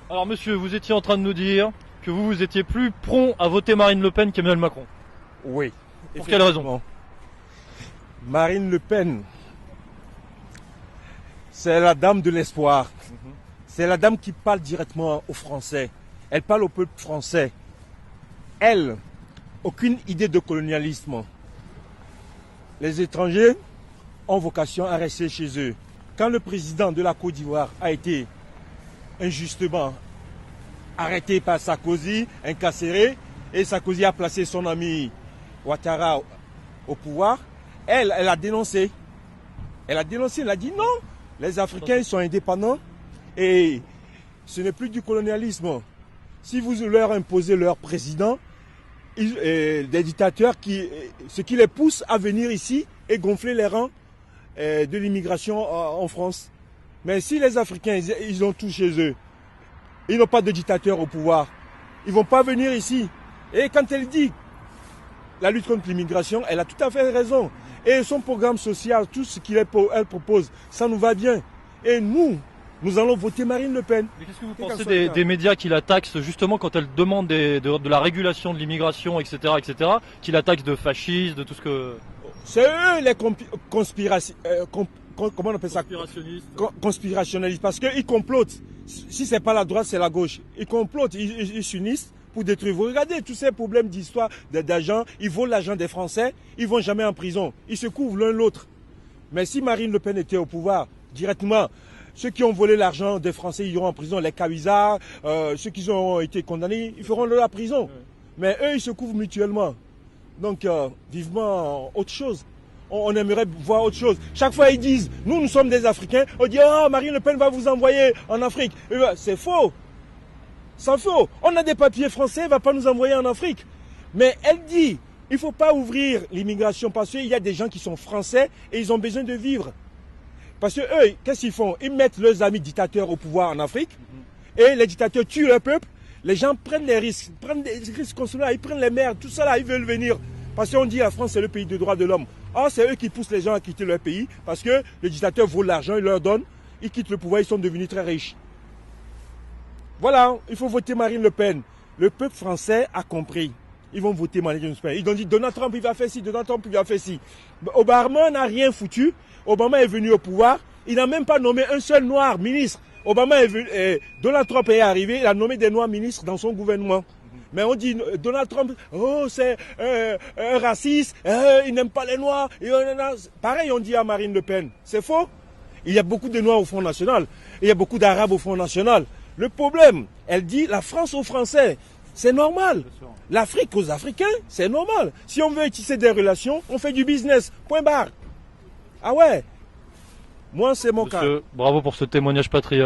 Alors monsieur, vous étiez en train de nous dire que vous étiez plus prompt à voter Marine Le Pen qu'Emmanuel Macron. Oui. Pour quelle raison? Marine Le Pen, c'est la dame de l'espoir. C'est la dame qui parle directement aux Français. Elle parle au peuple français. Elle, aucune idée de colonialisme. Les étrangers ont vocation à rester chez eux. Quand le président de la Côte d'Ivoire a été injustement arrêté par Sarkozy, incarcéré, et Sarkozy a placé son ami Ouattara au pouvoir, elle a dénoncé. Elle a dénoncé, elle a dit non, les Africains sont indépendants et ce n'est plus du colonialisme. Si vous leur imposez leur président, des dictateurs ce qui les pousse à venir ici et gonfler les rangs de l'immigration en France. Mais si les Africains, ils ont tout chez eux, ils n'ont pas de dictateur au pouvoir, ils ne vont pas venir ici. Et quand elle dit la lutte contre l'immigration, elle a tout à fait raison. Et son programme social, tout ce qu'elle propose, ça nous va bien. Et nous allons voter Marine Le Pen. Mais qu'est-ce que vous pensez des médias qui la taxent justement quand elle demande de la régulation de l'immigration, etc., qui la taxent de fascistes, de tout ce que... C'est eux les comment on appelle ça? Conspirationnistes. Parce qu'ils complotent. Si ce n'est pas la droite, c'est la gauche. Ils complotent, ils s'unissent pour détruire. Vous regardez tous ces problèmes d'histoire d'argent, ils volent l'argent des Français, ils ne vont jamais en prison. Ils se couvrent l'un l'autre. Mais si Marine Le Pen était au pouvoir, directement, ceux qui ont volé l'argent des Français, ils iront en prison. Les Cavizards, ceux qui ont été condamnés, ils feront la prison. Mais eux, ils se couvrent mutuellement. Donc, vivement autre chose. On aimerait voir autre chose. Chaque fois, ils disent, nous sommes des Africains. On dit, ah, Marine Le Pen va vous envoyer en Afrique. C'est faux. C'est faux. On a des papiers français, elle ne va pas nous envoyer en Afrique. Mais elle dit, il ne faut pas ouvrir l'immigration parce qu'il y a des gens qui sont français et ils ont besoin de vivre. Parce que eux, qu'est-ce qu'ils font? Ils mettent leurs amis dictateurs au pouvoir en Afrique et les dictateurs tuent le peuple. Les gens prennent les risques, ils prennent les mers, tout ça là, ils veulent venir. Parce qu'on dit la France c'est le pays des droits de l'homme. Or c'est eux qui poussent les gens à quitter leur pays parce que les dictateurs volent l'argent, ils leur donnent, ils quittent le pouvoir, ils sont devenus très riches. Voilà, il faut voter Marine Le Pen. Le peuple français a compris. Ils vont voter Marine Le Pen. Ils ont dit Donald Trump il va faire ci, Donald Trump il va faire ci. Obama n'a rien foutu. Obama est venu au pouvoir. Il n'a même pas nommé un seul noir ministre. Donald Trump est arrivé, il a nommé des noirs ministres dans son gouvernement. Mais on dit Donald Trump, oh c'est un raciste, il n'aime pas les noirs. Pareil on dit à Marine Le Pen. C'est faux. Il y a beaucoup de noirs au Front National. Il y a beaucoup d'arabes au Front National. Le problème, elle dit la France aux Français. C'est normal. L'Afrique aux Africains, c'est normal. Si on veut tisser des relations, on fait du business. Point barre. Ah ouais. Moi, c'est mon cas. Bravo pour ce témoignage patriote.